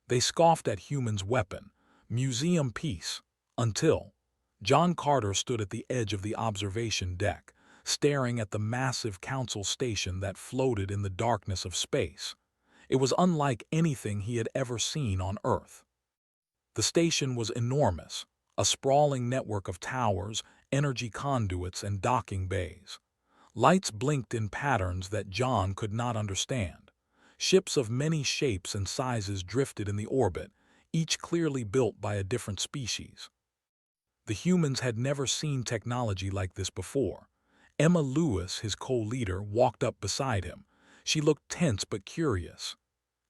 They scoffed at humans' weapon, museum piece, until John Carter stood at the edge of the observation deck, staring at the massive council station that floated in the darkness of space. It was unlike anything he had ever seen on Earth. The station was enormous, a sprawling network of towers, energy conduits, and docking bays. Lights blinked in patterns that John could not understand. Ships of many shapes and sizes drifted in the orbit, each clearly built by a different species. The humans had never seen technology like this before. Emma Lewis, his co-leader, walked up beside him. She looked tense but curious.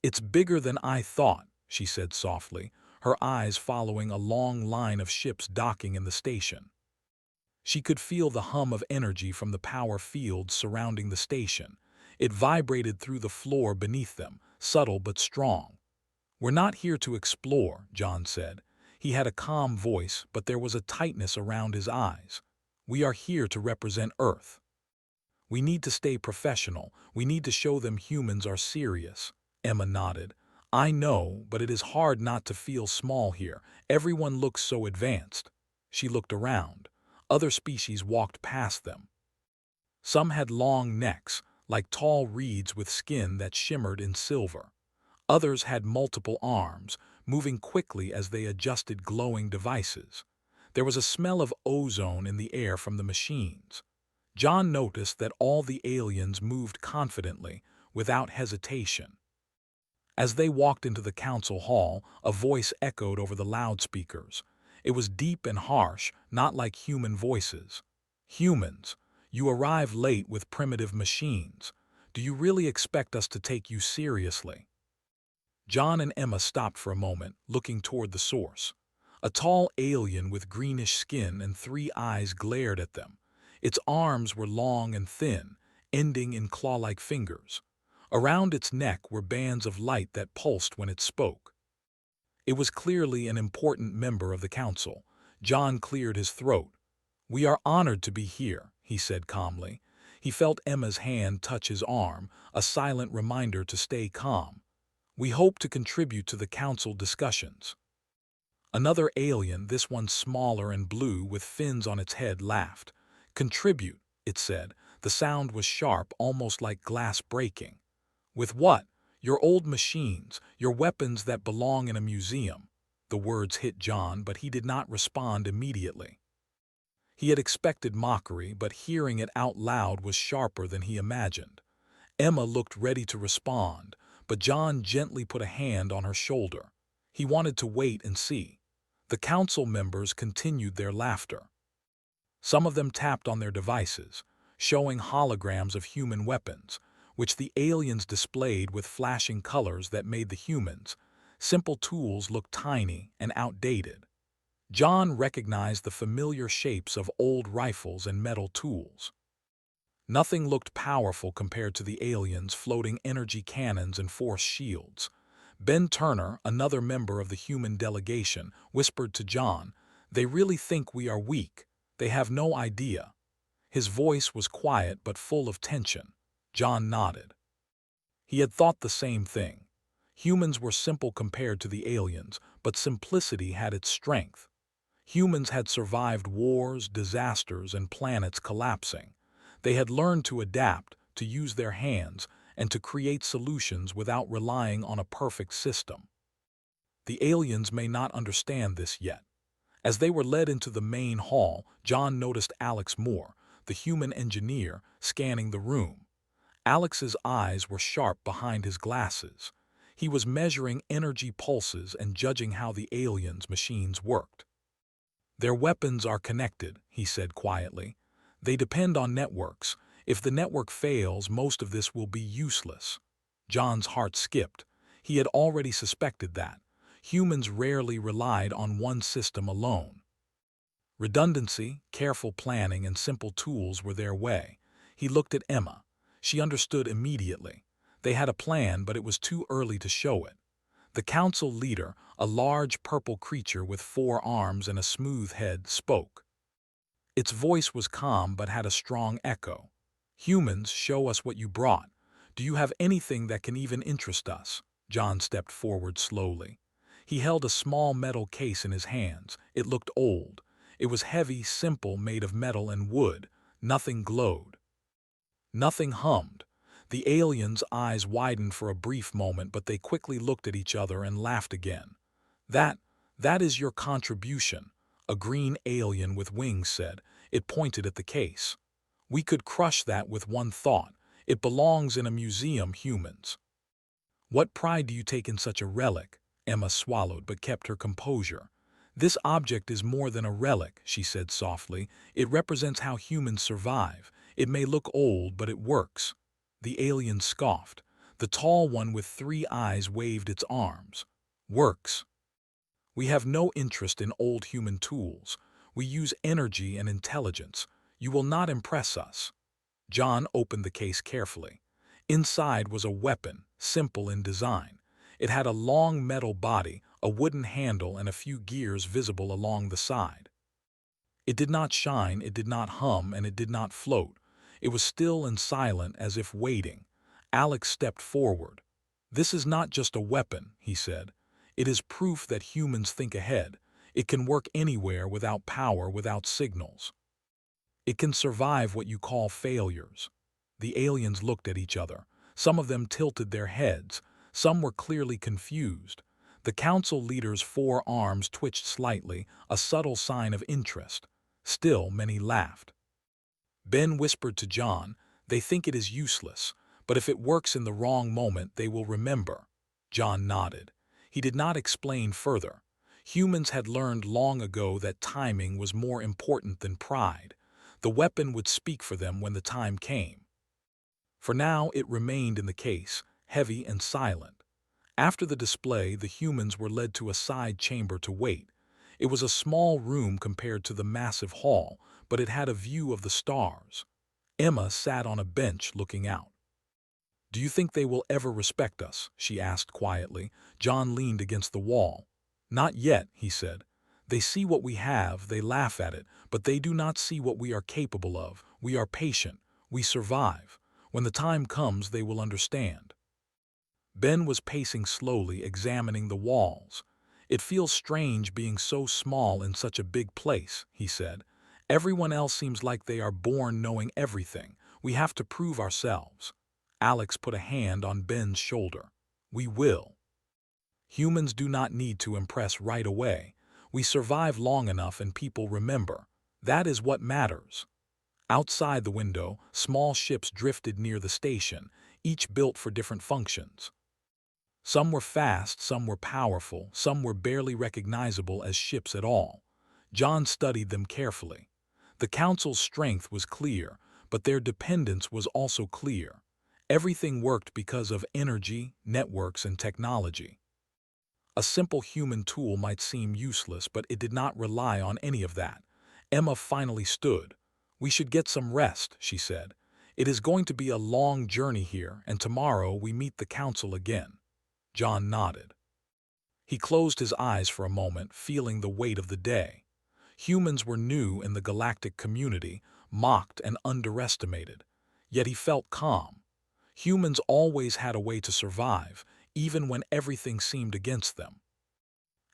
"It's bigger than I thought," she said softly, her eyes following a long line of ships docking in the station. She could feel the hum of energy from the power fields surrounding the station. It vibrated through the floor beneath them, subtle but strong. "We're not here to explore," John said. He had a calm voice, but there was a tightness around his eyes. "We are here to represent Earth. We need to stay professional. We need to show them humans are serious." Emma nodded. "I know, but it is hard not to feel small here. Everyone looks so advanced." She looked around. Other species walked past them. Some had long necks, like tall reeds with skin that shimmered in silver. Others had multiple arms, moving quickly as they adjusted glowing devices. There was a smell of ozone in the air from the machines. John noticed that all the aliens moved confidently, without hesitation. As they walked into the council hall, a voice echoed over the loudspeakers. It was deep and harsh, not like human voices. "Humans, you arrive late with primitive machines. Do you really expect us to take you seriously?" John and Emma stopped for a moment, looking toward the source. A tall alien with greenish skin and 3 eyes glared at them. Its arms were long and thin, ending in claw-like fingers. Around its neck were bands of light that pulsed when it spoke. It was clearly an important member of the council. John cleared his throat. "We are honored to be here," he said calmly. He felt Emma's hand touch his arm, a silent reminder to stay calm. "We hope to contribute to the council discussions." Another alien, this one smaller and blue with fins on its head, laughed. "Contribute," it said. The sound was sharp, almost like glass breaking. "With what? Your old machines, your weapons that belong in a museum." The words hit John, but he did not respond immediately. He had expected mockery, but hearing it out loud was sharper than he imagined. Emma looked ready to respond, but John gently put a hand on her shoulder. He wanted to wait and see. The council members continued their laughter. Some of them tapped on their devices, showing holograms of human weapons, which the aliens displayed with flashing colors that made the humans' simple tools look tiny and outdated. John recognized the familiar shapes of old rifles and metal tools. Nothing looked powerful compared to the aliens' floating energy cannons and force shields. Ben Turner, another member of the human delegation, whispered to John, "They really think we are weak. They have no idea." His voice was quiet but full of tension. John nodded. He had thought the same thing. Humans were simple compared to the aliens, but simplicity had its strength. Humans had survived wars, disasters, and planets collapsing. They had learned to adapt, to use their hands, and to create solutions without relying on a perfect system. The aliens may not understand this yet. As they were led into the main hall, John noticed Alex Moore, the human engineer, scanning the room. Alex's eyes were sharp behind his glasses. He was measuring energy pulses and judging how the aliens' machines worked. "Their weapons are connected," he said quietly. "They depend on networks. If the network fails, most of this will be useless." John's heart skipped. He had already suspected that. Humans rarely relied on one system alone. Redundancy, careful planning, and simple tools were their way. He looked at Emma. She understood immediately. They had a plan, but it was too early to show it. The council leader, a large purple creature with 4 arms and a smooth head, spoke. Its voice was calm but had a strong echo. "Humans, show us what you brought. Do you have anything that can even interest us?" John stepped forward slowly. He held a small metal case in his hands. It looked old. It was heavy, simple, made of metal and wood. Nothing glowed. Nothing hummed. The aliens' eyes widened for a brief moment, but they quickly looked at each other and laughed again. That, that is your contribution, a green alien with wings said. It pointed at the case. We could crush that with one thought. It belongs in a museum, humans. What pride do you take in such a relic? Emma swallowed but kept her composure. This object is more than a relic, she said softly. It represents how humans survive. It may look old, but it works. The alien scoffed. The tall one with 3 eyes waved its arms. Works. We have no interest in old human tools. We use energy and intelligence. You will not impress us. John opened the case carefully. Inside was a weapon, simple in design. It had a long metal body, a wooden handle, and a few gears visible along the side. It did not shine, it did not hum, and it did not float. It was still and silent, as if waiting. Alex stepped forward. This is not just a weapon, he said. It is proof that humans think ahead. It can work anywhere, without power, without signals. It can survive what you call failures. The aliens looked at each other. Some of them tilted their heads. Some were clearly confused. The council leader's 4 arms twitched slightly, a subtle sign of interest. Still, many laughed. Ben whispered to John, "They think it is useless, but if it works in the wrong moment, they will remember." John nodded. He did not explain further. Humans had learned long ago that timing was more important than pride. The weapon would speak for them when the time came. For now, it remained in the case, heavy and silent. After the display, the humans were led to a side chamber to wait. It was a small room compared to the massive hall, but it had a view of the stars. Emma sat on a bench looking out. "Do you think they will ever respect us?" she asked quietly. John leaned against the wall. "Not yet," he said. "They see what we have, they laugh at it, but they do not see what we are capable of. We are patient. We survive. When the time comes, they will understand." Ben was pacing slowly, examining the walls. "It feels strange being so small in such a big place," he said. "Everyone else seems like they are born knowing everything. We have to prove ourselves." Alex put a hand on Ben's shoulder. "We will. Humans do not need to impress right away. We survive long enough and people remember. That is what matters." Outside the window, small ships drifted near the station, each built for different functions. Some were fast, some were powerful, some were barely recognizable as ships at all. John studied them carefully. The council's strength was clear, but their dependence was also clear. Everything worked because of energy, networks, and technology. A simple human tool might seem useless, but it did not rely on any of that. Emma finally stood. "We should get some rest," she said. "It is going to be a long journey here, and tomorrow we meet the council again." John nodded. He closed his eyes for a moment, feeling the weight of the day. Humans were new in the galactic community, mocked and underestimated. Yet he felt calm. Humans always had a way to survive, even when everything seemed against them.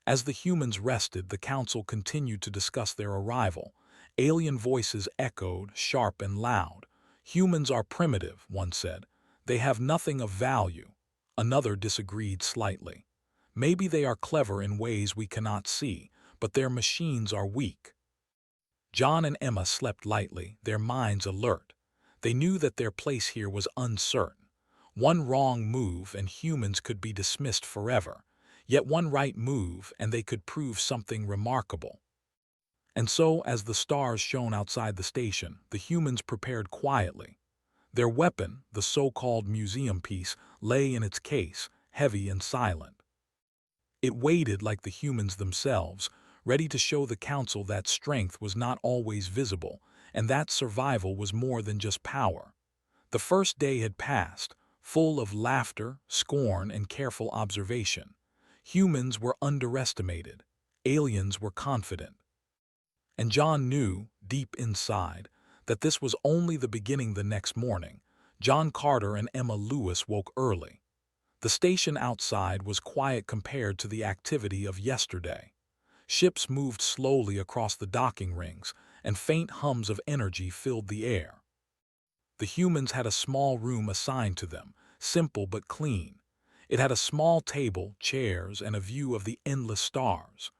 As the humans rested, the council continued to discuss their arrival. Alien voices echoed, sharp and loud. "Humans are primitive," one said. "They have nothing of value." Another disagreed slightly. "Maybe they are clever in ways we cannot see, but their machines are weak." John and Emma slept lightly, their minds alert. They knew that their place here was uncertain. One wrong move and humans could be dismissed forever. Yet one right move and they could prove something remarkable. And so, as the stars shone outside the station, the humans prepared quietly. Their weapon, the so-called museum piece, lay in its case, heavy and silent. It waited like the humans themselves, ready to show the council that strength was not always visible, and that survival was more than just power. The first day had passed, full of laughter, scorn, and careful observation. Humans were underestimated. Aliens were confident. And John knew, deep inside, that this was only the beginning. The next morning, John Carter and Emma Lewis woke early. The station outside was quiet compared to the activity of yesterday. Ships moved slowly across the docking rings, and faint hums of energy filled the air. The humans had a small room assigned to them, simple but clean. It had a small table, chairs, and a view of the endless stars.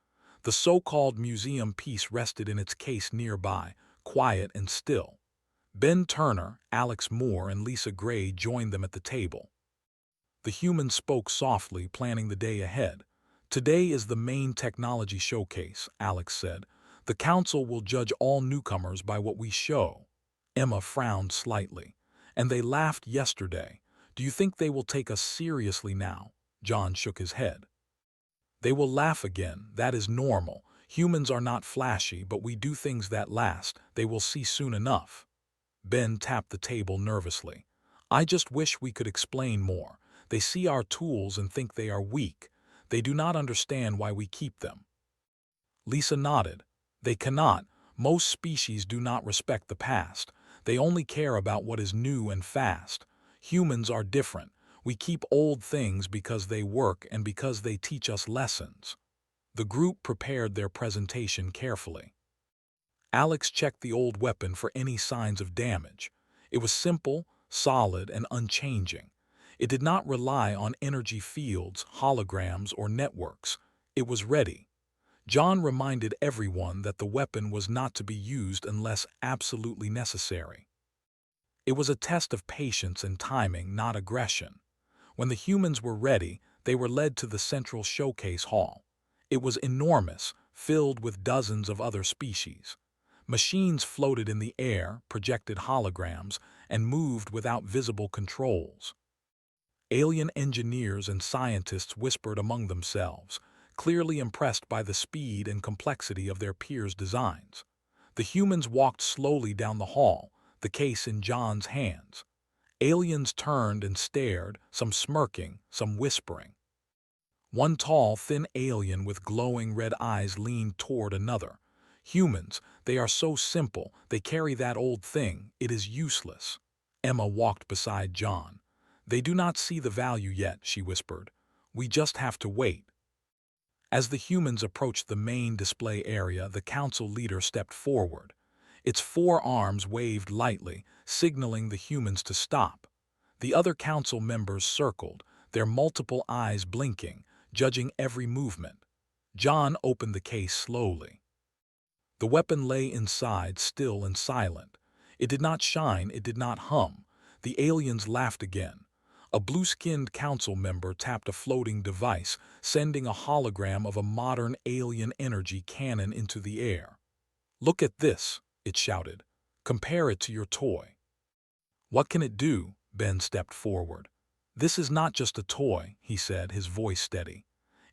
The so-called museum piece rested in its case nearby, quiet and still. Ben Turner, Alex Moore, and Lisa Gray joined them at the table. The humans spoke softly, planning the day ahead. "Today is the main technology showcase," Alex said. "The council will judge all newcomers by what we show." Emma frowned slightly. "And they laughed yesterday. Do you think they will take us seriously now?" John shook his head. "They will laugh again. That is normal. Humans are not flashy, but we do things that last. They will see soon enough." Ben tapped the table nervously. "I just wish we could explain more. They see our tools and think they are weak. They do not understand why we keep them." Lisa nodded. "They cannot. Most species do not respect the past. They only care about what is new and fast. Humans are different. We keep old things because they work and because they teach us lessons." The group prepared their presentation carefully. Alex checked the old weapon for any signs of damage. It was simple, solid, and unchanging. It did not rely on energy fields, holograms, or networks. It was ready. John reminded everyone that the weapon was not to be used unless absolutely necessary. It was a test of patience and timing, not aggression. When the humans were ready, they were led to the central showcase hall. It was enormous, filled with dozens of other species. Machines floated in the air, projected holograms, and moved without visible controls. Alien engineers and scientists whispered among themselves, clearly impressed by the speed and complexity of their peers' designs. The humans walked slowly down the hall, the case in John's hands. Aliens turned and stared, some smirking, some whispering. One tall, thin alien with glowing red eyes leaned toward another. "Humans, they are so simple, they carry that old thing, it is useless." Emma walked beside John. "They do not see the value yet," she whispered. "We just have to wait." As the humans approached the main display area, the council leader stepped forward. Its four arms waved lightly, signaling the humans to stop. The other council members circled, their multiple eyes blinking, judging every movement. John opened the case slowly. The weapon lay inside, still and silent. It did not shine, it did not hum. The aliens laughed again. A blue-skinned council member tapped a floating device, sending a hologram of a modern alien energy cannon into the air. "Look at this," it shouted. "Compare it to your toy." "What can it do?" Ben stepped forward. "This is not just a toy," he said, his voice steady.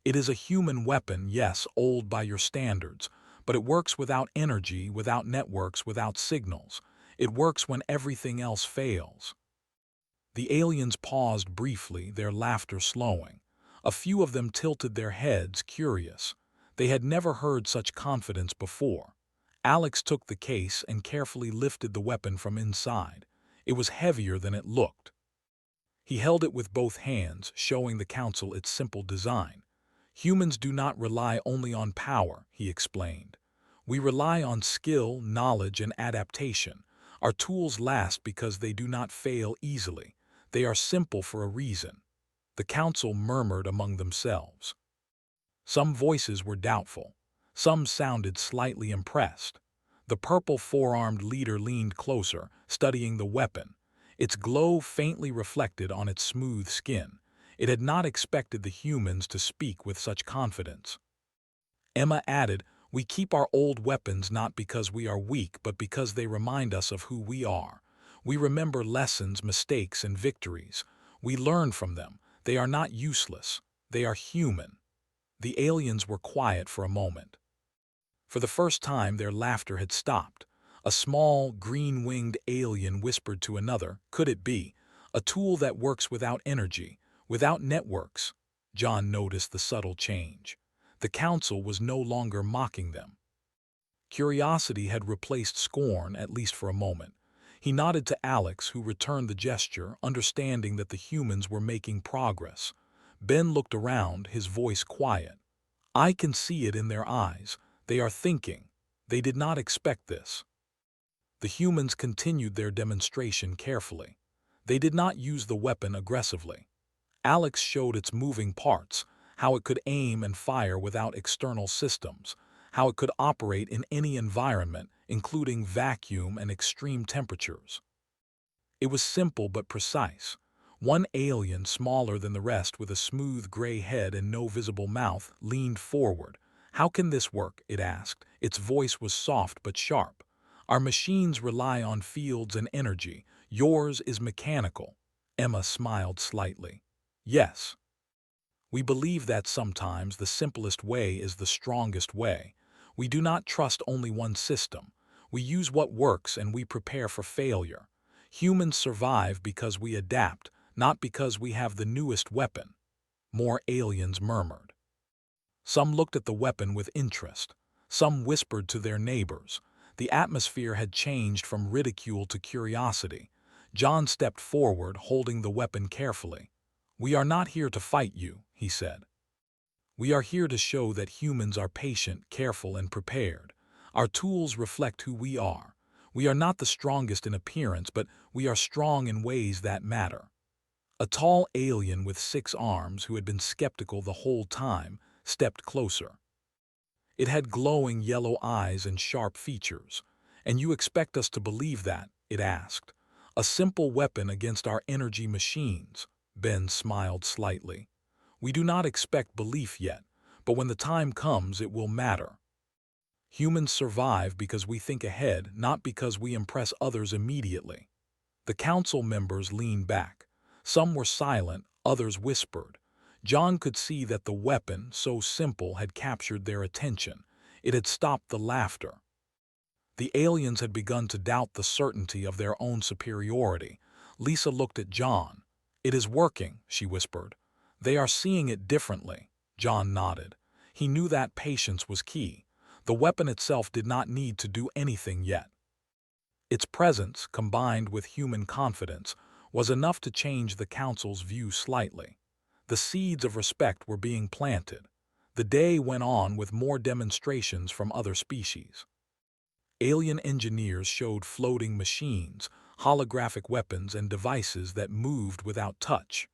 "It is a human weapon, yes, old by your standards, but it works without energy, without networks, without signals. It works when everything else fails." The aliens paused briefly, their laughter slowing. A few of them tilted their heads, curious. They had never heard such confidence before. Alex took the case and carefully lifted the weapon from inside. It was heavier than it looked. He held it with both hands, showing the council its simple design. "Humans do not rely only on power," he explained. "We rely on skill, knowledge, and adaptation. Our tools last because they do not fail easily. They are simple for a reason." The council murmured among themselves. Some voices were doubtful. Some sounded slightly impressed. The purple four-armed leader leaned closer, studying the weapon. Its glow faintly reflected on its smooth skin. It had not expected the humans to speak with such confidence. Emma added, "We keep our old weapons not because we are weak, but because they remind us of who we are. We remember lessons, mistakes, and victories. We learn from them. They are not useless. They are human." The aliens were quiet for a moment. For the first time, their laughter had stopped. A small, green-winged alien whispered to another, "Could it be? A tool that works without energy, without networks." John noticed the subtle change. The council was no longer mocking them. Curiosity had replaced scorn, at least for a moment. He nodded to Alex, who returned the gesture, understanding that the humans were making progress. Ben looked around, his voice quiet. I can see it in their eyes. They are thinking. They did not expect this. The humans continued their demonstration carefully. They did not use the weapon aggressively. Alex showed its moving parts, how it could aim and fire without external systems, how it could operate in any environment, including vacuum and extreme temperatures. It was simple but precise. One alien, smaller than the rest with a smooth gray head and no visible mouth, leaned forward. How can this work? It asked. Its voice was soft but sharp. Our machines rely on fields and energy. Yours is mechanical. Emma smiled slightly. Yes. We believe that sometimes the simplest way is the strongest way. We do not trust only one system. We use what works and we prepare for failure. Humans survive because we adapt, not because we have the newest weapon. More aliens murmured. Some looked at the weapon with interest. Some whispered to their neighbors. The atmosphere had changed from ridicule to curiosity. John stepped forward, holding the weapon carefully. We are not here to fight you, he said. We are here to show that humans are patient, careful, and prepared. Our tools reflect who we are. We are not the strongest in appearance, but we are strong in ways that matter. A tall alien with 6 arms, who had been skeptical the whole time, stepped closer. It had glowing yellow eyes and sharp features. And you expect us to believe that? It asked. A simple weapon against our energy machines. Ben smiled slightly. We do not expect belief yet, but when the time comes, it will matter. Humans survive because we think ahead, not because we impress others immediately. The council members leaned back. Some were silent, others whispered. John could see that the weapon, so simple, had captured their attention. It had stopped the laughter. The aliens had begun to doubt the certainty of their own superiority. Lisa looked at John. It is working, she whispered. They are seeing it differently. John nodded. He knew that patience was key. The weapon itself did not need to do anything yet. Its presence, combined with human confidence, was enough to change the council's view slightly. The seeds of respect were being planted. The day went on with more demonstrations from other species. Alien engineers showed floating machines, holographic weapons, and devices that moved without touch.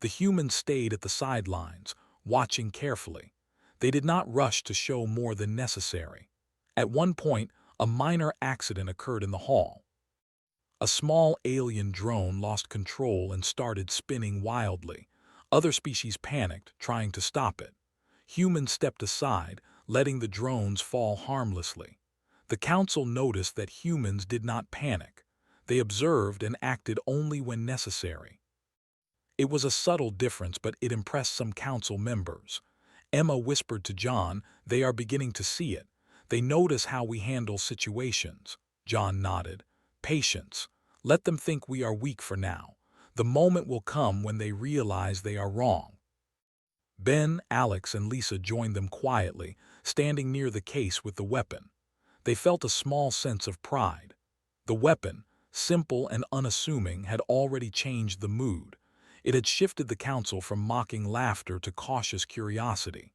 The humans stayed at the sidelines, watching carefully. They did not rush to show more than necessary. At one point, a minor accident occurred in the hall. A small alien drone lost control and started spinning wildly. Other species panicked, trying to stop it. Humans stepped aside, letting the drones fall harmlessly. The council noticed that humans did not panic. They observed and acted only when necessary. It was a subtle difference, but it impressed some council members. Emma whispered to John, "They are beginning to see it. They notice how we handle situations." John nodded. "Patience. Let them think we are weak for now. The moment will come when they realize they are wrong." Ben, Alex, and Lisa joined them quietly, standing near the case with the weapon. They felt a small sense of pride. The weapon, simple and unassuming, had already changed the mood. It had shifted the council from mocking laughter to cautious curiosity.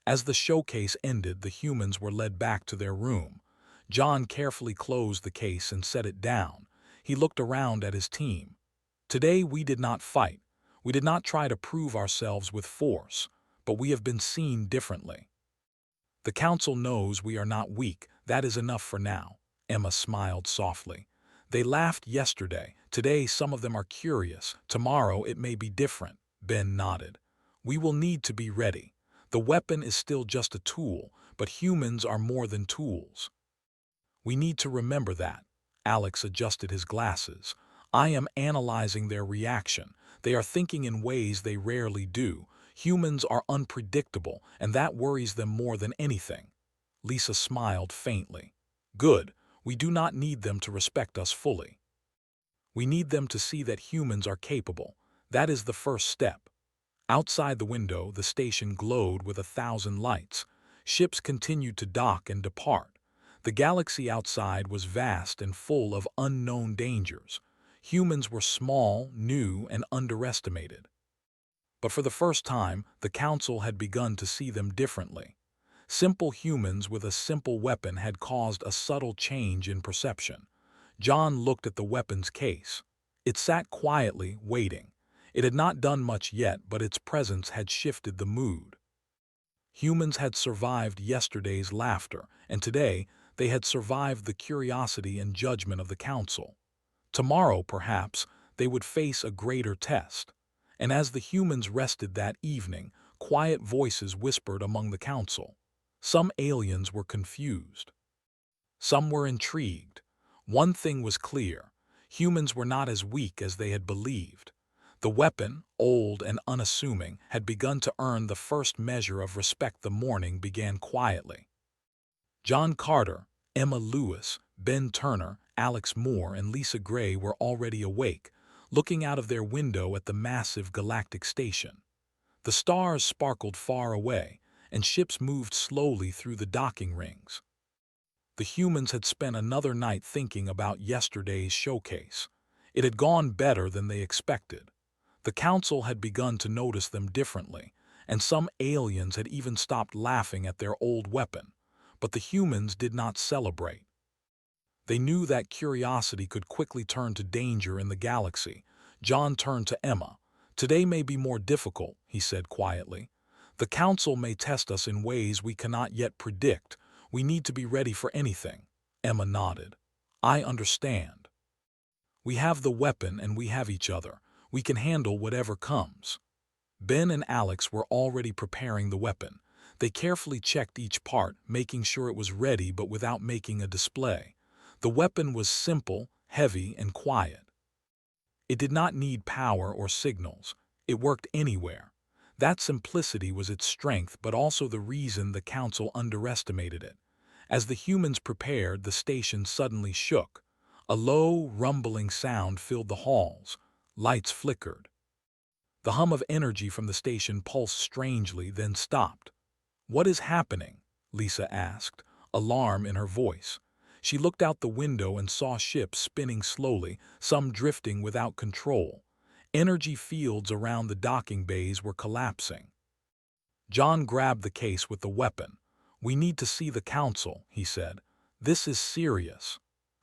As the showcase ended, the humans were led back to their room. John carefully closed the case and set it down. He looked around at his team. Today we did not fight. We did not try to prove ourselves with force, but we have been seen differently. The council knows we are not weak. That is enough for now. Emma smiled softly. They laughed yesterday. Today some of them are curious. Tomorrow it may be different. Ben nodded. We will need to be ready. The weapon is still just a tool, but humans are more than tools. We need to remember that. Alex adjusted his glasses. I am analyzing their reaction. They are thinking in ways they rarely do. Humans are unpredictable, and that worries them more than anything. Lisa smiled faintly. Good. We do not need them to respect us fully. We need them to see that humans are capable. That is the first step. Outside the window, the station glowed with 1,000 lights. Ships continued to dock and depart. The galaxy outside was vast and full of unknown dangers. Humans were small, new, and underestimated. But for the first time, the council had begun to see them differently. Simple humans with a simple weapon had caused a subtle change in perception. John looked at the weapon's case. It sat quietly, waiting. It had not done much yet, but its presence had shifted the mood. Humans had survived yesterday's laughter, and today they had survived the curiosity and judgment of the council. Tomorrow, perhaps, they would face a greater test. And as the humans rested that evening, quiet voices whispered among the council. Some aliens were confused. Some were intrigued. One thing was clear: humans were not as weak as they had believed. The weapon, old and unassuming, had begun to earn the first measure of respect. The morning began quietly. John Carter, Emma Lewis, Ben Turner, Alex Moore, and Lisa Gray were already awake, looking out of their window at the massive Galactic station. The stars sparkled far away, and ships moved slowly through the docking rings. The humans had spent another night thinking about yesterday's showcase. It had gone better than they expected. The council had begun to notice them differently, and some aliens had even stopped laughing at their old weapon. But the humans did not celebrate. They knew that curiosity could quickly turn to danger in the galaxy. John turned to Emma. "Today may be more difficult," he said quietly. "The council may test us in ways we cannot yet predict. We need to be ready for anything." Emma nodded. "I understand. We have the weapon and we have each other. We can handle whatever comes." Ben and Alex were already preparing the weapon. They carefully checked each part, making sure it was ready but without making a display. The weapon was simple, heavy, and quiet. It did not need power or signals. It worked anywhere. That simplicity was its strength, but also the reason the council underestimated it. As the humans prepared, the station suddenly shook. A low, rumbling sound filled the halls. Lights flickered. The hum of energy from the station pulsed strangely, then stopped. "What is happening?" Lisa asked, alarm in her voice. She looked out the window and saw ships spinning slowly, some drifting without control. Energy fields around the docking bays were collapsing. John grabbed the case with the weapon. "We need to see the council," he said. "This is serious."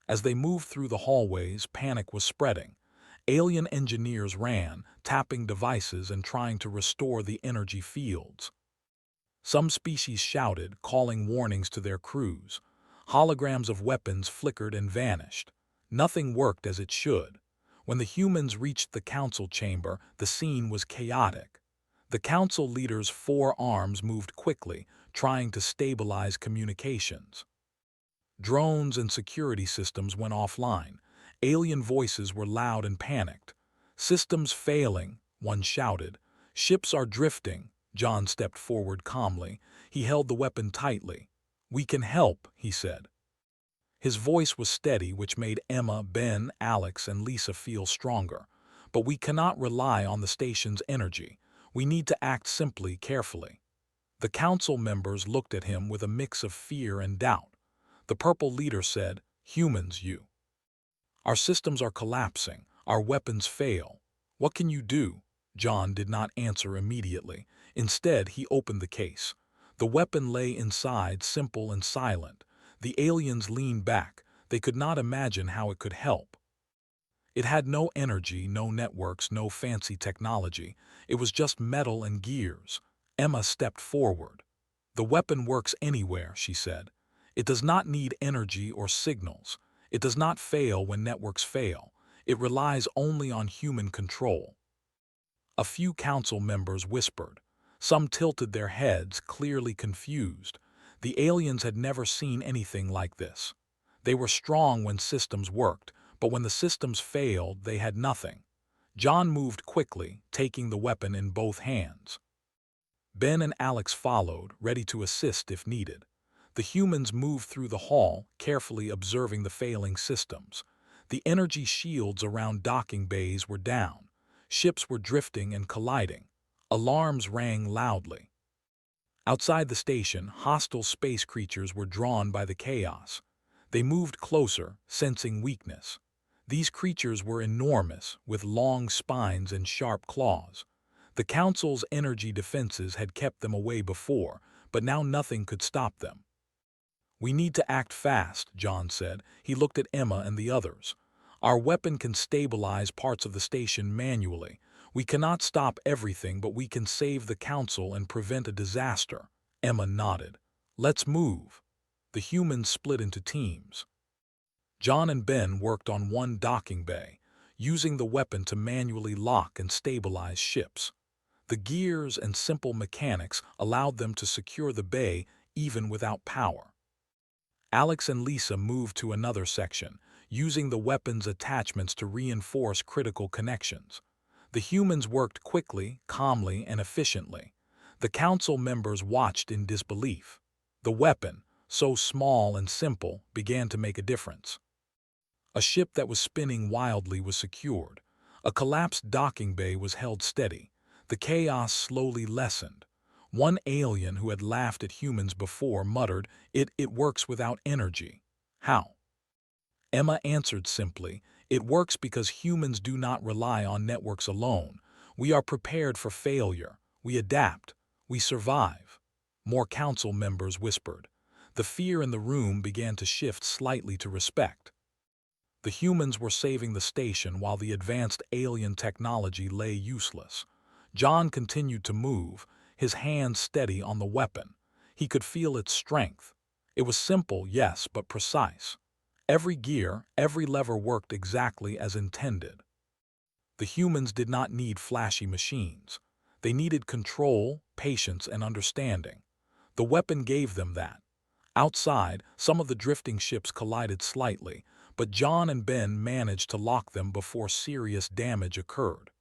As they moved through the hallways, panic was spreading. Alien engineers ran, tapping devices and trying to restore the energy fields. Some species shouted, calling warnings to their crews. Holograms of weapons flickered and vanished. Nothing worked as it should. When the humans reached the council chamber, the scene was chaotic. The council leader's 4 arms moved quickly, trying to stabilize communications. Drones and security systems went offline. Alien voices were loud and panicked. "Systems failing," one shouted. "Ships are drifting." John stepped forward calmly. He held the weapon tightly. "We can help," he said. His voice was steady, which made Emma, Ben, Alex, and Lisa feel stronger. "But we cannot rely on the station's energy. We need to act simply, carefully." The council members looked at him with a mix of fear and doubt. The purple leader said, "Humans, our systems are collapsing. Our weapons fail. What can you do?" John did not answer immediately. Instead, he opened the case. The weapon lay inside, simple and silent. The aliens leaned back. They could not imagine how it could help. It had no energy, no networks, no fancy technology. It was just metal and gears. Emma stepped forward. "The weapon works anywhere," she said. "It does not need energy or signals. It does not fail when networks fail. It relies only on human control." A few council members whispered. Some tilted their heads, clearly confused. The aliens had never seen anything like this. They were strong when systems worked, but when the systems failed, they had nothing. John moved quickly, taking the weapon in both hands. Ben and Alex followed, ready to assist if needed. The humans moved through the hall, carefully observing the failing systems. The energy shields around docking bays were down. Ships were drifting and colliding. Alarms rang loudly. Outside the station, hostile space creatures were drawn by the chaos. They moved closer, sensing weakness. These creatures were enormous, with long spines and sharp claws. The Council's energy defenses had kept them away before, but now nothing could stop them. "We need to act fast," John said. He looked at Emma and the others. "Our weapon can stabilize parts of the station manually. We cannot stop everything, but we can save the Council and prevent a disaster." Emma nodded. "Let's move." The humans split into teams. John and Ben worked on one docking bay, using the weapon to manually lock and stabilize ships. The gears and simple mechanics allowed them to secure the bay even without power. Alex and Lisa moved to another section, using the weapon's attachments to reinforce critical connections. The humans worked quickly, calmly, and efficiently. The Council members watched in disbelief. The weapon, so small and simple, began to make a difference. A ship that was spinning wildly was secured. A collapsed docking bay was held steady. The chaos slowly lessened. One alien who had laughed at humans before muttered, It works without energy." "How?" Emma answered simply, "It works because humans do not rely on networks alone. We are prepared for failure. We adapt. We survive." More Council members whispered. The fear in the room began to shift slightly to respect. The humans were saving the station while the advanced alien technology lay useless. John continued to move, his hands steady on the weapon. He could feel its strength. It was simple, yes, but precise. Every gear, every lever worked exactly as intended. The humans did not need flashy machines. They needed control, patience, and understanding. The weapon gave them that. Outside, some of the drifting ships collided slightly, but John and Ben managed to lock them before serious damage occurred.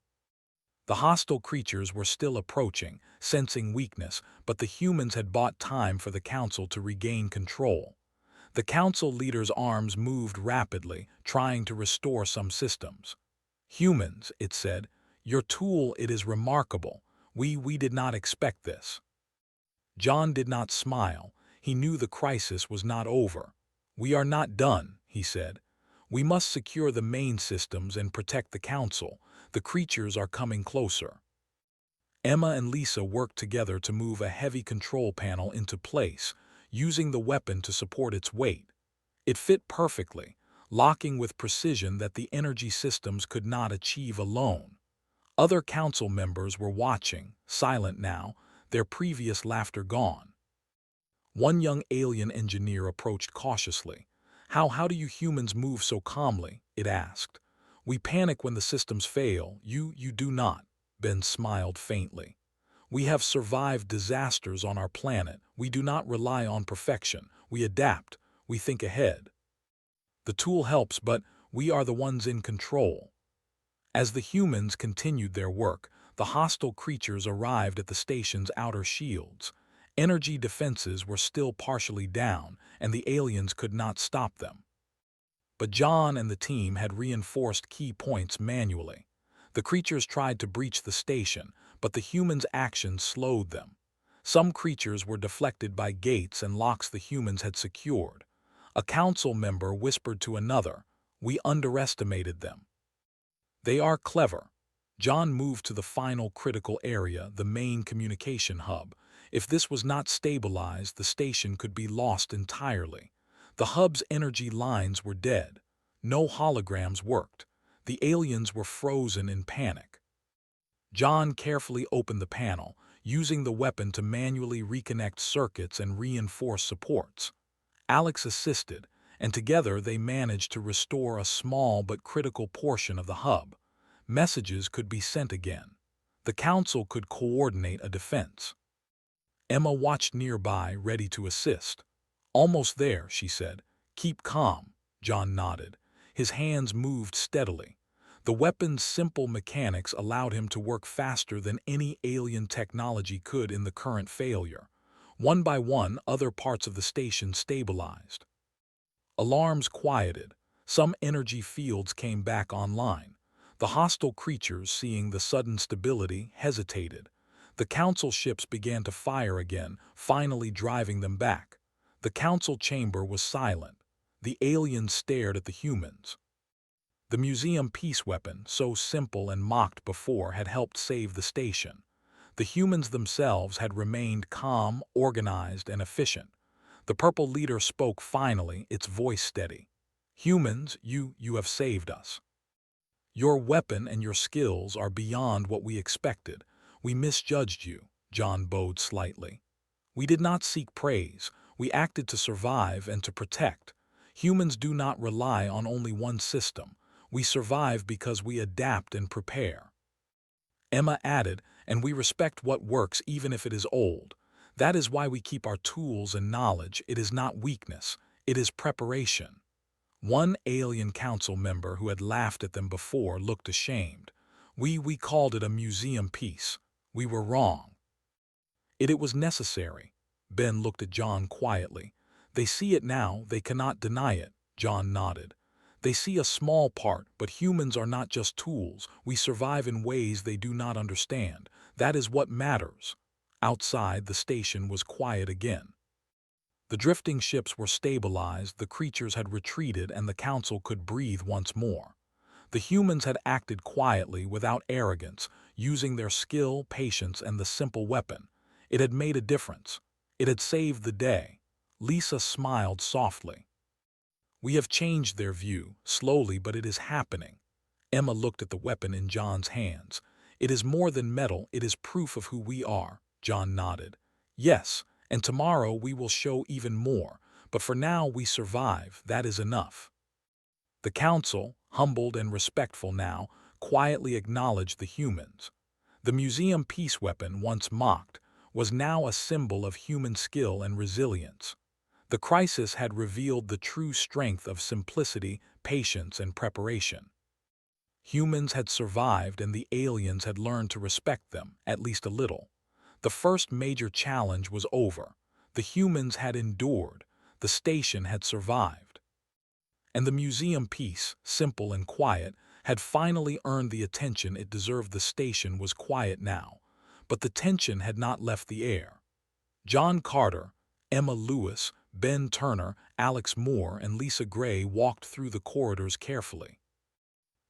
The hostile creatures were still approaching, sensing weakness, but the humans had bought time for the Council to regain control. The Council leader's arms moved rapidly, trying to restore some systems. "Humans," it said, "your tool, it is remarkable. We did not expect this." John did not smile. He knew the crisis was not over. "We are not done," he said. "We must secure the main systems and protect the Council. The creatures are coming closer." Emma and Lisa worked together to move a heavy control panel into place, using the weapon to support its weight. It fit perfectly, locking with precision that the energy systems could not achieve alone. Other Council members were watching, silent now, their previous laughter gone. One young alien engineer approached cautiously. How do you humans move so calmly?" it asked. "We panic when the systems fail. You do not." Ben smiled faintly. "We have survived disasters on our planet. We do not rely on perfection. We adapt. We think ahead. The tool helps, but we are the ones in control." As the humans continued their work, the hostile creatures arrived at the station's outer shields. Energy defenses were still partially down, and the aliens could not stop them. But John and the team had reinforced key points manually. The creatures tried to breach the station, but the humans' actions slowed them. Some creatures were deflected by gates and locks the humans had secured. A Council member whispered to another, "We underestimated them." "They are clever." John moved to the final critical area, the main communication hub. If this was not stabilized, the station could be lost entirely. The hub's energy lines were dead. No holograms worked. The aliens were frozen in panic. John carefully opened the panel, using the weapon to manually reconnect circuits and reinforce supports. Alex assisted, and together they managed to restore a small but critical portion of the hub. Messages could be sent again. The Council could coordinate a defense. Emma watched nearby, ready to assist. "Almost there," she said. "Keep calm." John nodded. His hands moved steadily. The weapon's simple mechanics allowed him to work faster than any alien technology could in the current failure. One by one, other parts of the station stabilized. Alarms quieted. Some energy fields came back online. The hostile creatures, seeing the sudden stability, hesitated. The Council ships began to fire again, finally driving them back. The Council chamber was silent. The aliens stared at the humans. The museum peace weapon, so simple and mocked before, had helped save the station. The humans themselves had remained calm, organized, and efficient. The purple leader spoke finally, its voice steady. "Humans, you have saved us. Your weapon and your skills are beyond what we expected. We misjudged you," John bowed slightly. "We did not seek praise. We acted to survive and to protect. Humans do not rely on only one system. We survive because we adapt and prepare." Emma added, "And we respect what works even if it is old. That is why we keep our tools and knowledge. It is not weakness, it is preparation." One alien council member who had laughed at them before looked ashamed. We called it a museum piece. We were wrong. It was necessary." Ben looked at John quietly. "They see it now, they cannot deny it." John nodded. "They see a small part, but humans are not just tools. We survive in ways they do not understand. That is what matters." Outside, the station was quiet again. The drifting ships were stabilized, the creatures had retreated, and the council could breathe once more. The humans had acted quietly, without arrogance, using their skill, patience, and the simple weapon. It had made a difference. It had saved the day. Lisa smiled softly. "We have changed their view, slowly, but it is happening." Emma looked at the weapon in John's hands. "It is more than metal, it is proof of who we are." John nodded. "Yes, and tomorrow we will show even more, but for now we survive, that is enough." The council, humbled and respectful now, quietly acknowledged the humans. The museum peace weapon, once mocked, was now a symbol of human skill and resilience. The crisis had revealed the true strength of simplicity, patience, and preparation. Humans had survived and the aliens had learned to respect them, at least a little. The first major challenge was over. The humans had endured. The station had survived. And the museum piece, simple and quiet, had finally earned the attention it deserved. The station was quiet now, but the tension had not left the air. John Carter, Emma Lewis, Ben Turner, Alex Moore, and Lisa Gray walked through the corridors carefully.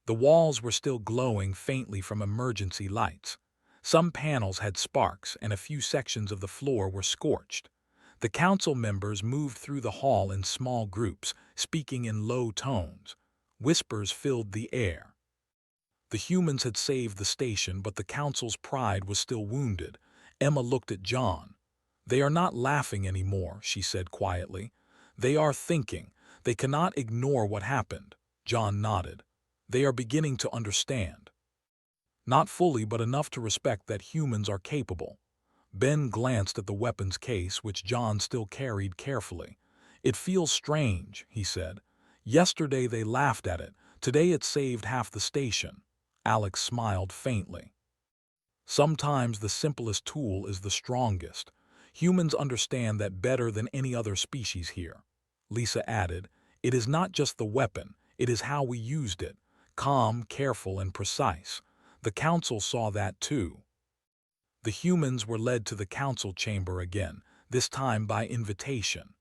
The walls were still glowing faintly from emergency lights. Some panels had sparks, and a few sections of the floor were scorched. The council members moved through the hall in small groups, speaking in low tones. Whispers filled the air. The humans had saved the station, but the council's pride was still wounded. Emma looked at John. "They are not laughing anymore," she said quietly. "They are thinking. They cannot ignore what happened." John nodded. "They are beginning to understand. Not fully, but enough to respect that humans are capable." Ben glanced at the weapons case, which John still carried carefully. "It feels strange," he said. "Yesterday they laughed at it. Today it saved half the station." Alex smiled faintly. "Sometimes the simplest tool is the strongest. Humans understand that better than any other species here." Lisa added, "It is not just the weapon, it is how we used it. Calm, careful, and precise." The council saw that too. The humans were led to the council chamber again, this time by invitation.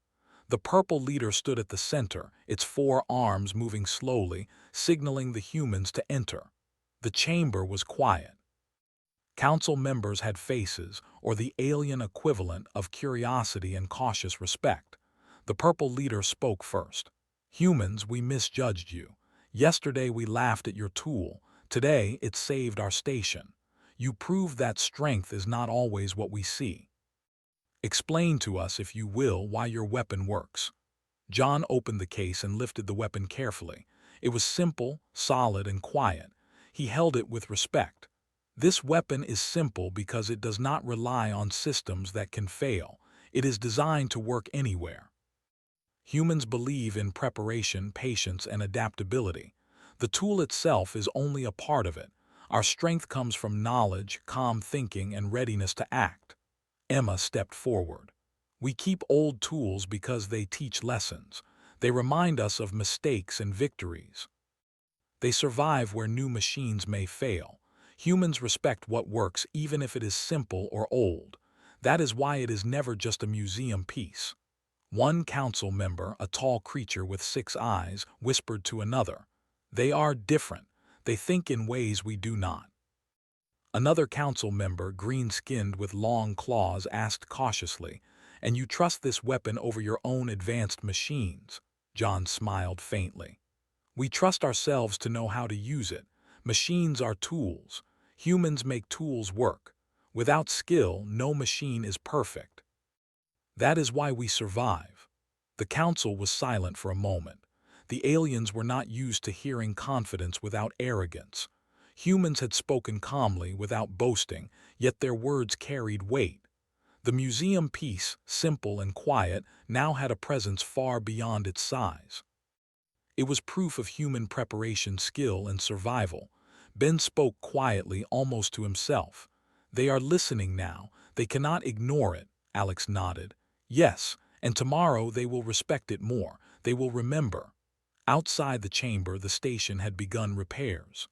The purple leader stood at the center, its 4 arms moving slowly, signaling the humans to enter. The chamber was quiet. Council members had faces, or the alien equivalent, of curiosity and cautious respect. The purple leader spoke first. "Humans, we misjudged you. Yesterday we laughed at your tool. Today it saved our station. You proved that strength is not always what we see. Explain to us, if you will, why your weapon works." John opened the case and lifted the weapon carefully. It was simple, solid, and quiet. He held it with respect. "This weapon is simple because it does not rely on systems that can fail. It is designed to work anywhere. Humans believe in preparation, patience, and adaptability. The tool itself is only a part of it. Our strength comes from knowledge, calm thinking, and readiness to act." Emma stepped forward. "We keep old tools because they teach lessons. They remind us of mistakes and victories. They survive where new machines may fail. Humans respect what works even if it is simple or old. That is why it is never just a museum piece." One council member, a tall creature with 6 eyes, whispered to another, They are different. They think in ways we do not. Another council member, green-skinned with long claws, asked cautiously, "And you trust this weapon over your own advanced machines?" John smiled faintly. "We trust ourselves to know how to use it. Machines are tools. Humans make tools work. Without skill, no machine is perfect. That is why we survive." The council was silent for a moment. The aliens were not used to hearing confidence without arrogance. Humans had spoken calmly without boasting, yet their words carried weight. The museum piece, simple and quiet, now had a presence far beyond its size. It was proof of human preparation, skill, and survival. Ben spoke quietly, almost to himself. "They are listening now. They cannot ignore it." Alex nodded. "Yes, and tomorrow they will respect it more. They will remember." Outside the chamber, the station had begun repairs.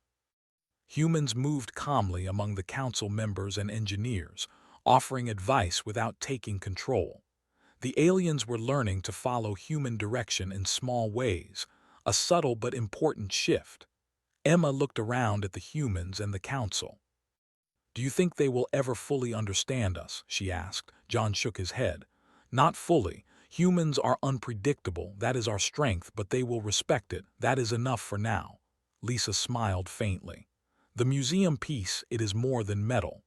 Humans moved calmly among the council members and engineers, offering advice without taking control. The aliens were learning to follow human direction in small ways, a subtle but important shift. Emma looked around at the humans and the council. "Do you think they will ever fully understand us?" she asked. John shook his head. "Not fully. Humans are unpredictable, that is our strength, but they will respect it. That is enough for now." Lisa smiled faintly. "The museum piece, it is more than metal.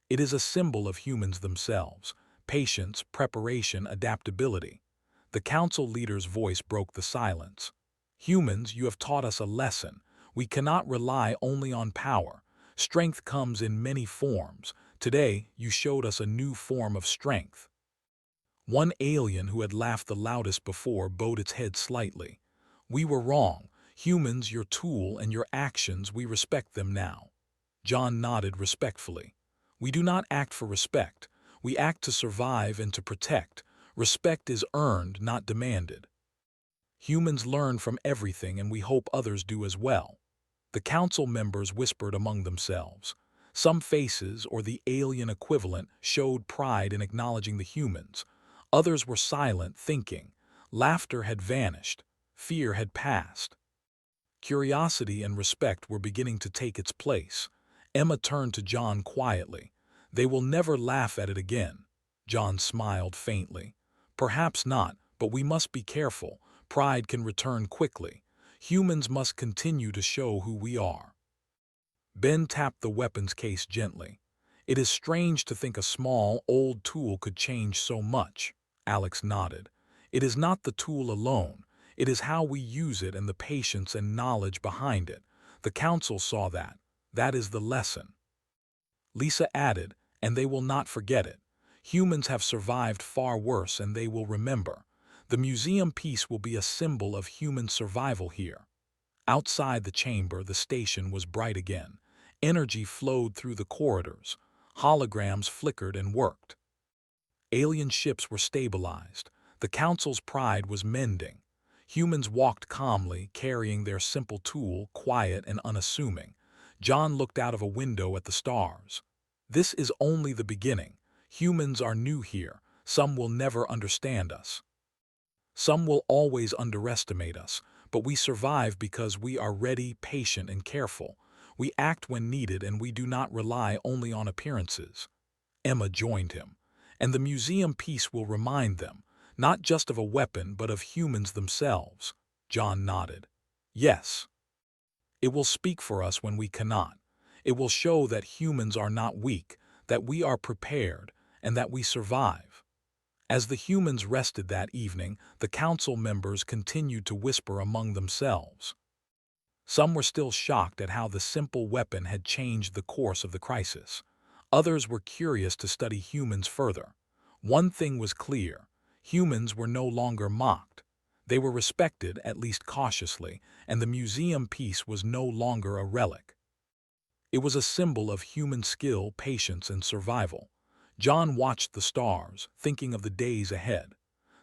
It is a symbol of humans themselves. Patience, preparation, adaptability." The council leader's voice broke the silence. "Humans, you have taught us a lesson. We cannot rely only on power. Strength comes in many forms. Today, you showed us a new form of strength." One alien, who had laughed the loudest before, bowed its head slightly. "We were wrong. Humans, your tool and your actions, we respect them now." John nodded respectfully. "We do not act for respect. We act to survive and to protect. Respect is earned, not demanded. Humans learn from everything, and we hope others do as well." The council members whispered among themselves. Some faces, or the alien equivalent, showed pride in acknowledging the humans. Others were silent, thinking. Laughter had vanished. Fear had passed. Curiosity and respect were beginning to take its place. Emma turned to John quietly. "They will never laugh at it again." John smiled faintly. "Perhaps not, but we must be careful. Pride can return quickly. Humans must continue to show who we are." Ben tapped the weapons case gently. "It is strange to think a small, old tool could change so much." Alex nodded. "It is not the tool alone. It is how we use it and the patience and knowledge behind it. The council saw that. That is the lesson." Lisa added, "And they will not forget it. Humans have survived far worse, and they will remember. The museum piece will be a symbol of human survival here." Outside the chamber, the station was bright again. Energy flowed through the corridors. Holograms flickered and worked. Alien ships were stabilized. The council's pride was mending. Humans walked calmly, carrying their simple tool, quiet and unassuming. John looked out of a window at the stars. "This is only the beginning. Humans are new here. Some will never understand us. Some will always underestimate us, but we survive because we are ready, patient, and careful. We act when needed, and we do not rely only on appearances." Emma joined him. "And the museum piece will remind them, not just of a weapon, but of humans themselves." John nodded. "Yes. It will speak for us when we cannot. It will show that humans are not weak, that we are prepared, and that we survive." As the humans rested that evening, the council members continued to whisper among themselves. Some were still shocked at how the simple weapon had changed the course of the crisis. Others were curious to study humans further. One thing was clear: humans were no longer mocked. They were respected, at least cautiously, and the museum piece was no longer a relic. It was a symbol of human skill, patience, and survival. John watched the stars, thinking of the days ahead.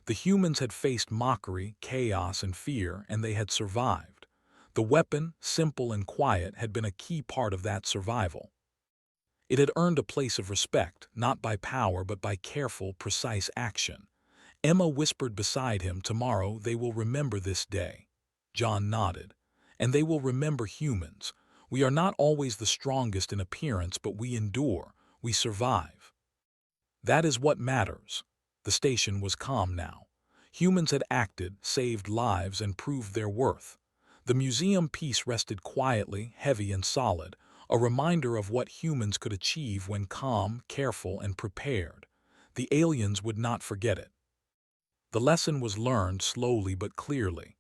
The humans had faced mockery, chaos, and fear, and they had survived. The weapon, simple and quiet, had been a key part of that survival. It had earned a place of respect, not by power but by careful, precise action. Emma whispered beside him, "Tomorrow they will remember this day." John nodded. and they will remember humans. We are not always the strongest in appearance, but we endure, we survive. That is what matters. The station was calm now. Humans had acted, saved lives, and proved their worth. The museum piece rested quietly, heavy and solid, a reminder of what humans could achieve when calm, careful, and prepared. The aliens would not forget it. The lesson was learned slowly but clearly.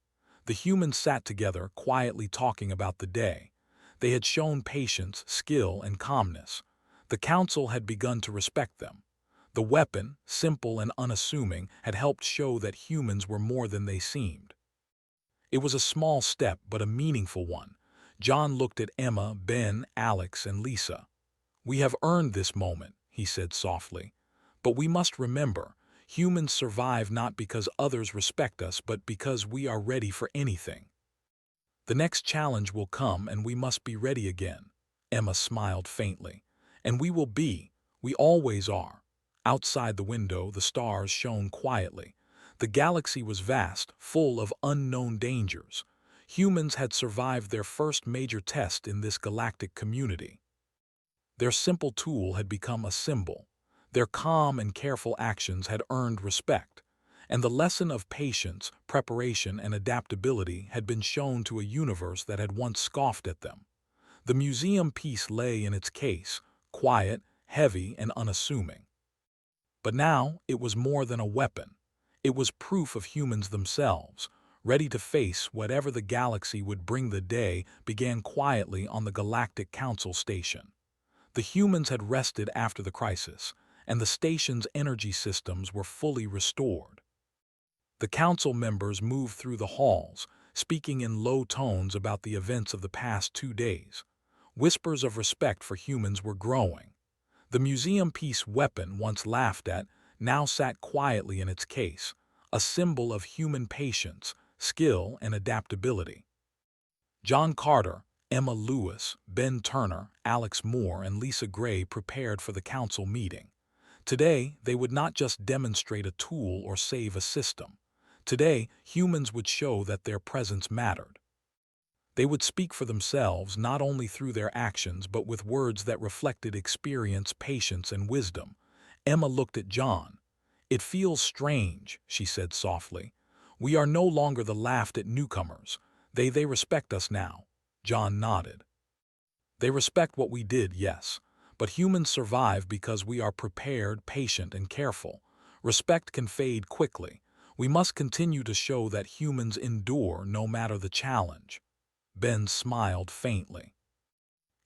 The humans sat together, quietly talking about the day. They had shown patience, skill, and calmness. The council had begun to respect them. The weapon, simple and unassuming, had helped show that humans were more than they seemed. It was a small step, but a meaningful one. John looked at Emma, Ben, Alex, and Lisa. "We have earned this moment," he said softly. "But we must remember, humans survive not because others respect us, but because we are ready for anything. The next challenge will come, and we must be ready again." Emma smiled faintly. "And we will be. We always are." Outside the window, the stars shone quietly. The galaxy was vast, full of unknown dangers. Humans had survived their first major test in this galactic community. Their simple tool had become a symbol. Their calm and careful actions had earned respect. And the lesson of patience, preparation, and adaptability had been shown to a universe that had once scoffed at them. The museum piece lay in its case, quiet, heavy, and unassuming. But now it was more than a weapon. It was proof of humans themselves, ready to face whatever the galaxy would bring. The day began quietly on the Galactic Council station. The humans had rested after the crisis, and the station's energy systems were fully restored. The council members moved through the halls, speaking in low tones about the events of the past 2 days. Whispers of respect for humans were growing. The museum piece weapon, once laughed at, now sat quietly in its case, a symbol of human patience, skill, and adaptability. John Carter, Emma Lewis, Ben Turner, Alex Moore, and Lisa Gray prepared for the council meeting. Today, they would not just demonstrate a tool or save a system. Today, humans would show that their presence mattered. They would speak for themselves not only through their actions but with words that reflected experience, patience, and wisdom. Emma looked at John. "It feels strange," she said softly. "We are no longer the laughed at newcomers. They respect us now." John nodded. "They respect what we did, yes. But humans survive because we are prepared, patient, and careful. Respect can fade quickly. We must continue to show that humans endure no matter the challenge." Ben smiled faintly.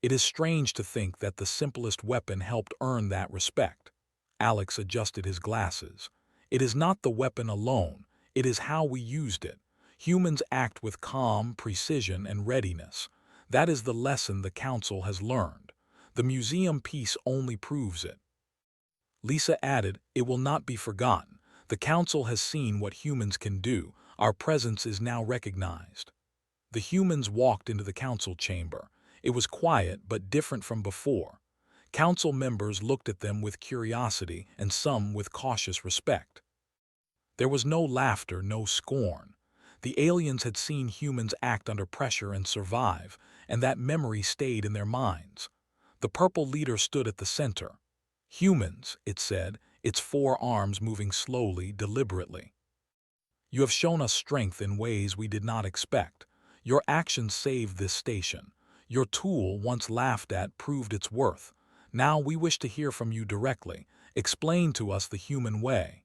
"It is strange to think that the simplest weapon helped earn that respect." Alex adjusted his glasses. "It is not the weapon alone, it is how we used it. Humans act with calm, precision, and readiness. That is the lesson the council has learned. The museum piece only proves it." Lisa added, "It will not be forgotten. The council has seen what humans can do. Our presence is now recognized." The humans walked into the council chamber. It was quiet but different from before. Council members looked at them with curiosity and some with cautious respect. There was no laughter, no scorn. The aliens had seen humans act under pressure and survive, and that memory stayed in their minds. The purple leader stood at the center. "Humans," it said, its 4 arms moving slowly, deliberately. "You have shown us strength in ways we did not expect. Your actions saved this station. Your tool, once laughed at, proved its worth. Now we wish to hear from you directly. Explain to us the human way."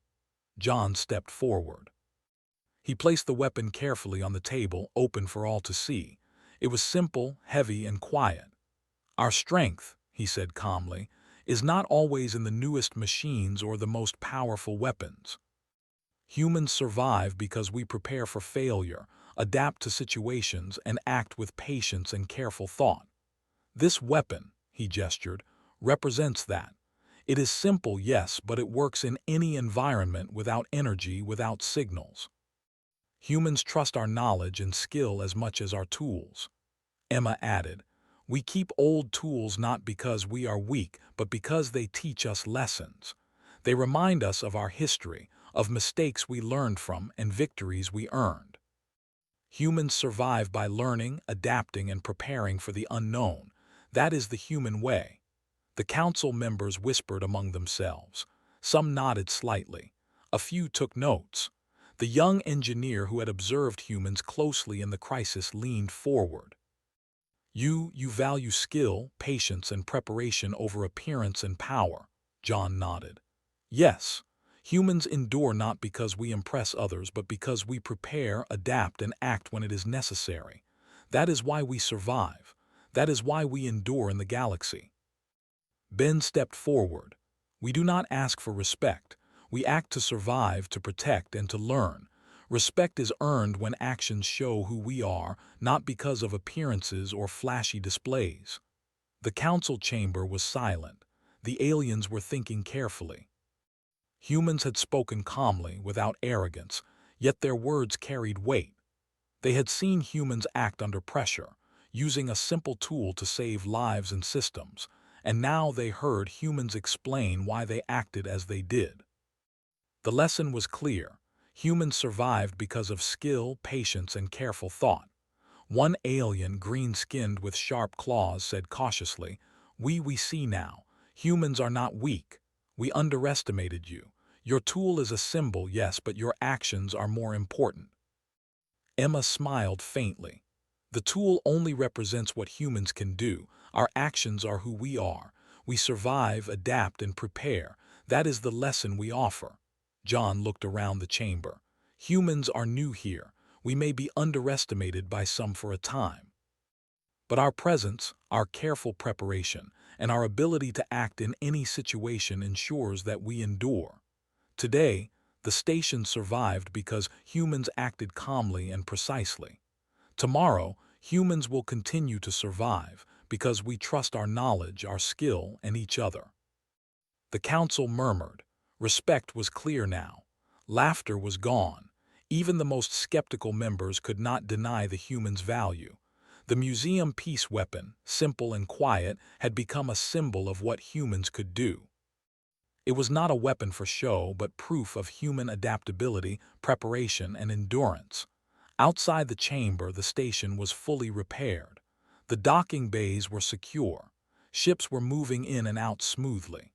John stepped forward. He placed the weapon carefully on the table, open for all to see. It was simple, heavy, and quiet. "Our strength," he said calmly, "is not always in the newest machines or the most powerful weapons. Humans survive because we prepare for failure, adapt to situations, and act with patience and careful thought. This weapon," he gestured, "represents that. It is simple, yes, but it works in any environment, without energy, without signals. Humans trust our knowledge and skill as much as our tools." Emma added, "We keep old tools not because we are weak, but because they teach us lessons. They remind us of our history, of mistakes we learned from, and victories we earned." Humans survive by learning, adapting, and preparing for the unknown. That is the human way. The council members whispered among themselves. Some nodded slightly. A few took notes. The young engineer who had observed humans closely in the crisis leaned forward. You value skill, patience, and preparation over appearance and power, John nodded. Yes, humans endure not because we impress others, but because we prepare, adapt, and act when it is necessary. That is why we survive. That is why we endure in the galaxy. Ben stepped forward. We do not ask for respect. We act to survive, to protect, and to learn. Respect is earned when actions show who we are, not because of appearances or flashy displays. The council chamber was silent. The aliens were thinking carefully. Humans had spoken calmly, without arrogance, yet their words carried weight. They had seen humans act under pressure, using a simple tool to save lives and systems, and now they heard humans explain why they acted as they did. The lesson was clear. Humans survived because of skill, patience, and careful thought. One alien, green-skinned with sharp claws, said cautiously, We see now. Humans are not weak. We underestimated you. Your tool is a symbol, yes, but your actions are more important." Emma smiled faintly. "The tool only represents what humans can do. Our actions are who we are. We survive, adapt, and prepare. That is the lesson we offer." John looked around the chamber. "Humans are new here. We may be underestimated by some for a time. But our presence, our careful preparation, and our ability to act in any situation ensures that we endure. Today, the station survived because humans acted calmly and precisely. Tomorrow, humans will continue to survive because we trust our knowledge, our skill, and each other." The council murmured. Respect was clear now. Laughter was gone. Even the most skeptical members could not deny the human's value. The museum peace weapon, simple and quiet, had become a symbol of what humans could do. It was not a weapon for show, but proof of human adaptability, preparation, and endurance. Outside the chamber, the station was fully repaired. The docking bays were secure. Ships were moving in and out smoothly.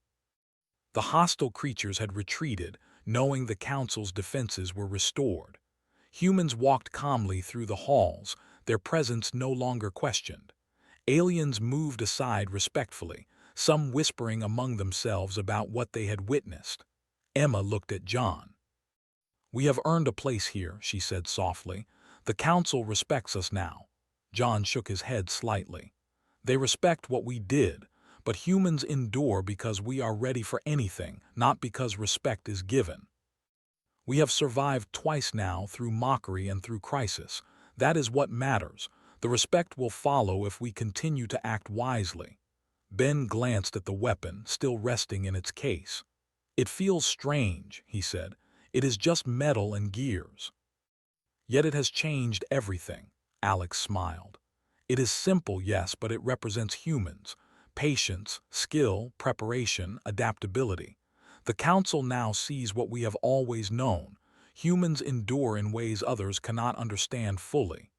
The hostile creatures had retreated, knowing the council's defenses were restored. Humans walked calmly through the halls, their presence no longer questioned. Aliens moved aside respectfully, some whispering among themselves about what they had witnessed. Emma looked at John. "We have earned a place here," she said softly. "The council respects us now." John shook his head slightly. "They respect what we did, but humans endure because we are ready for anything, not because respect is given. We have survived twice now, through mockery and through crisis. That is what matters. The respect will follow if we continue to act wisely." Ben glanced at the weapon, still resting in its case. "It feels strange," he said. "It is just metal and gears." "Yet it has changed everything," Alex smiled. "It is simple, yes, but it represents humans. Patience, skill, preparation, adaptability. The Council now sees what we have always known. Humans endure in ways others cannot understand fully."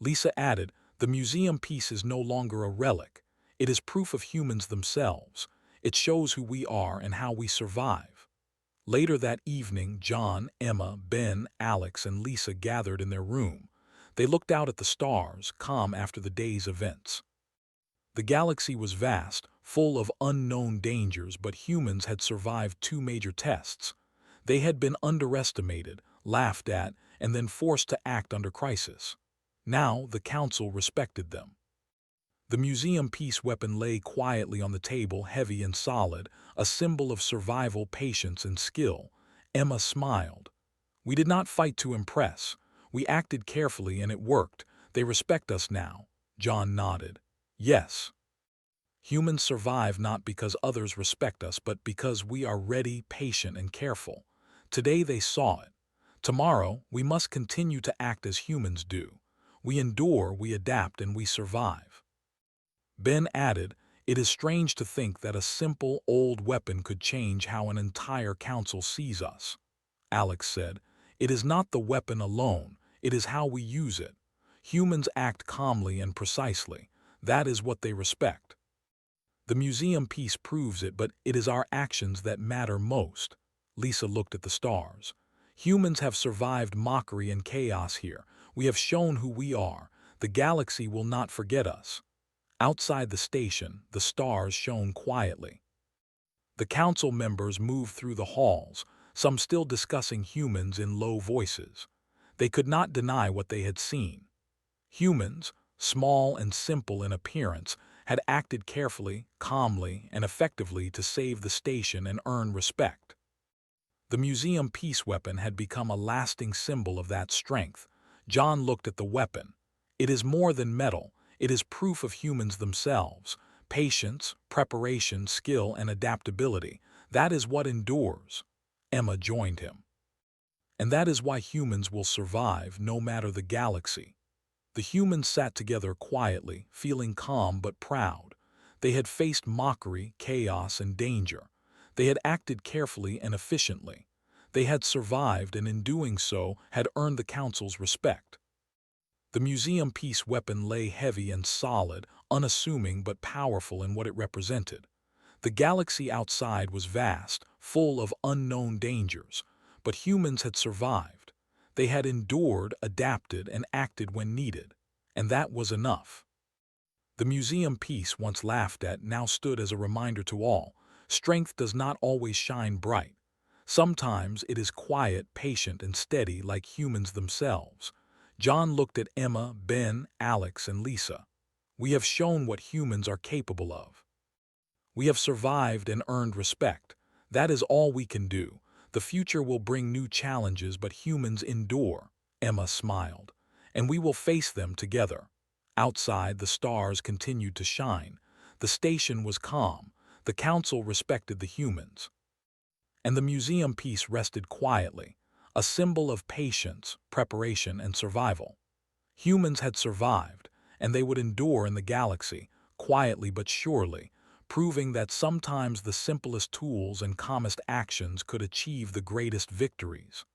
Lisa added, "The museum piece is no longer a relic. It is proof of humans themselves. It shows who we are and how we survive." Later that evening, John, Emma, Ben, Alex, and Lisa gathered in their room. They looked out at the stars, calm after the day's events. The galaxy was vast, full of unknown dangers, but humans had survived two major tests. They had been underestimated, laughed at, and then forced to act under crisis. Now the council respected them. The museum peace weapon lay quietly on the table, heavy and solid, a symbol of survival, patience, and skill. Emma smiled. "We did not fight to impress. We acted carefully and it worked. They respect us now." John nodded. "Yes. Humans survive not because others respect us, but because we are ready, patient, and careful. Today they saw it. Tomorrow we must continue to act as humans do. We endure, we adapt, and we survive." Ben added, "It is strange to think that a simple, old weapon could change how an entire council sees us." Alex said, "It is not the weapon alone, It is how we use it. Humans act calmly and precisely. That is what they respect. The museum piece proves it, but it is our actions that matter most. Lisa looked at the stars. Humans have survived mockery and chaos here. We have shown who we are. The galaxy will not forget us. Outside the station, the stars shone quietly. The council members moved through the halls, some still discussing humans in low voices. They could not deny what they had seen. Humans, small and simple in appearance, had acted carefully, calmly, and effectively to save the station and earn respect. The museum peace weapon had become a lasting symbol of that strength. John looked at the weapon. It is more than metal. It is proof of humans themselves. Patience, preparation, skill, and adaptability. That is what endures. Emma joined him. And that is why humans will survive no matter the galaxy. The humans sat together quietly, feeling calm but proud. They had faced mockery, chaos, and danger. They had acted carefully and efficiently. They had survived and in doing so had earned the council's respect. The museum piece weapon lay heavy and solid, unassuming but powerful in what it represented. The galaxy outside was vast, full of unknown dangers, but humans had survived. They had endured, adapted, and acted when needed, and that was enough. The museum piece, once laughed at, now stood as a reminder to all. Strength does not always shine bright. Sometimes it is quiet, patient, and steady like humans themselves. John looked at Emma, Ben, Alex, and Lisa. We have shown what humans are capable of. We have survived and earned respect. That is all we can do. The future will bring new challenges, but humans endure. Emma smiled. And we will face them together. Outside, the stars continued to shine. The station was calm. The council respected the humans. And the museum piece rested quietly, a symbol of patience, preparation, and survival. Humans had survived, and they would endure in the galaxy, quietly but surely, proving that sometimes the simplest tools and calmest actions could achieve the greatest victories.